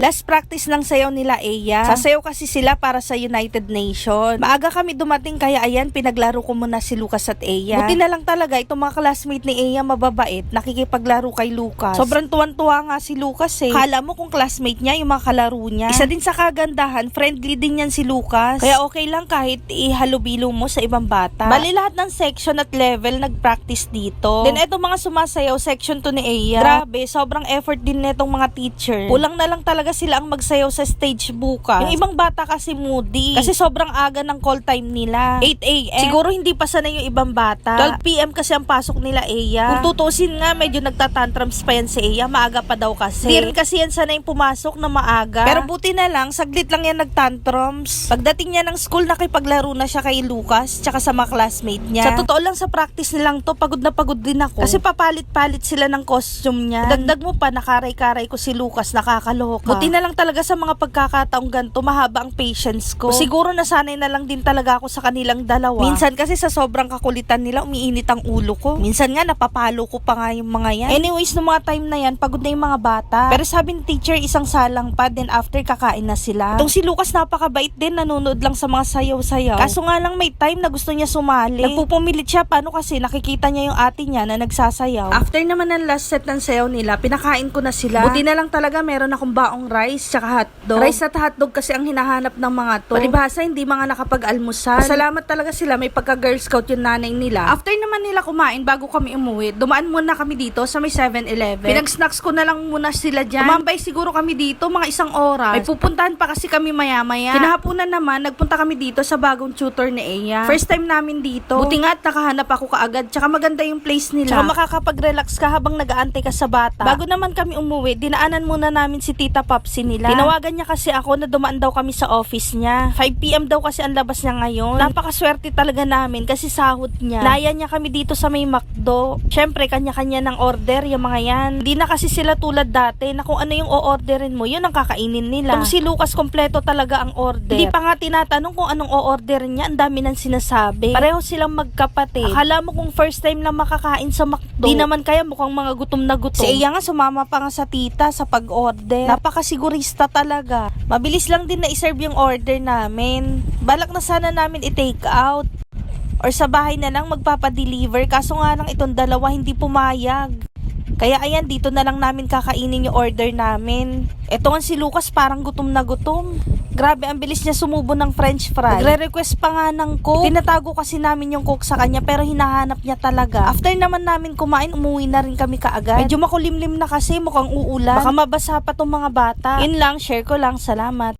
Last practice ng sayaw nila Eya. Sasayaw kasi sila para sa United Nations. Maaga kami dumating kaya ayan, pinaglaro ko muna si Lucas at Eya. Buti na lang talaga itong mga classmate ni Eya mababait, nakikipaglaro kay Lucas. Sobrang tuwan-tuwa nga si Lucas eh. Kala mo kung classmate niya yung mga kalaro niya. Isa din sa kagandahan, friendly din yan si Lucas. Kaya okay lang kahit ihalubilo mo sa ibang bata. Bali lahat ng section at level nag-practice dito. Then etong mga sumasayaw, section 2 ni Eya. Grabe, sobrang effort din netong mga teacher. Kulang na lang talaga sila ang magsayaw sa stage bukas. Yung ibang bata kasi moody. Kasi sobrang aga ng call time nila. 8 a.m. Siguro hindi pa sanay yung ibang bata. 12 p.m. kasi ang pasok nila Eya. Kung tutusin nga, medyo nagtatantrums pa yan si Eya. Maaga pa daw kasi. Hindi rin kasi yan sanay pumasok na maaga. Pero buti na lang, saglit lang yan nagtantrums. Pagdating niya ng school, nakipaglaro na siya kay Lucas tsaka sa mga classmate niya. Sa totoo lang sa practice nilang to, pagod na pagod din ako. Kasi papalit-palit sila ng costume niya. Dagdag mo pa, nakaray-karay ko si Lucas, nakakaloka. Buti na lang talaga sa mga pagkakataong ganito, mahaba ang patience ko. Siguro nasanay na lang din talaga ako sa kanilang dalawa. Minsan kasi sa sobrang kakulitan nila, umiinit ang ulo ko. Minsan nga napapalo ko pa nga yung mga yan. Anyways, no mga time na yan, pagod na yung mga bata. Pero sabi ni teacher, isang salang pa, then after kakain na sila. Itong si Lucas napakabait din, nanonood lang sa mga sayaw-sayaw. Kaso nga lang may time na gusto niya sumali. Nagpupumilit siya, paano kasi nakikita niya yung ate niya na nagsasayaw. After naman ng last set ng sayaw nila, pinakain ko na sila. Buti na lang talaga meron akong baong rice tsaka hotdog. Rice at hotdog kasi ang hinahanap ng mga to. Palibhasa hindi mga nakapag-almusal. Salamat talaga sila, may pagka-girl scout yung nanay nila. After naman nila kumain bago kami umuwi, dumaan muna kami dito sa may 7-Eleven. Pinag-snacks ko na lang muna sila dyan. Tumambay siguro kami dito mga isang oras. May pupuntahan pa kasi kami maya-maya. Kinahaponan naman, nagpunta kami dito sa bagong tutor ni Eya. First time namin dito. Buti nga at nakahanap ako kaagad. Tsaka maganda yung place nila. Tsaka makakapag-relax ka habang nag-aantay ka sa bata. Bago naman kami umuwi, dinaanan muna namin si Tita Popsi nila. Tinawagan niya kasi ako na dumaan daw kami sa office niya. 5 p.m. daw kasi ang labas niya ngayon. Napakaswerte talaga namin kasi sahod niya. Naya niya kami dito sa may McDo. Syempre, kanya-kanya ng order yung mga yan. Hindi na kasi sila tulad dati na kung ano yung o-orderin mo, yun ang kakainin nila. Kung si Lucas, kompleto talaga ang order. Hindi pa nga tinatanong kung anong o-orderin niya, ang dami nang sinasabi. Pareho silang magkapatid. Akala mo kung first time lang makakain sa McDo. Di naman kaya mukhang mga gutom na gutom. Si Eya nga sumama pa nga sa tita sa pag-order. Napakasigurista talaga. Mabilis lang din na i-serve yung order namin. Balak na sana namin i-take out. Or sa bahay na lang magpapadeliver. Kaso nga lang itong dalawa hindi pumayag. Kaya ayan, dito na lang namin kakainin yung order namin. Eto nga si Lucas parang gutom na gutom. Grabe, ang bilis niya sumubo ng french fry. Nagre-request pa nga ng coke. Tinatago kasi namin yung coke sa kanya pero hinahanap niya talaga. After naman namin kumain, umuwi na rin kami kaagad. Medyo makulimlim na kasi, mukhang uulan. Baka mabasa pa tong mga bata. Yun lang, share ko lang. Salamat.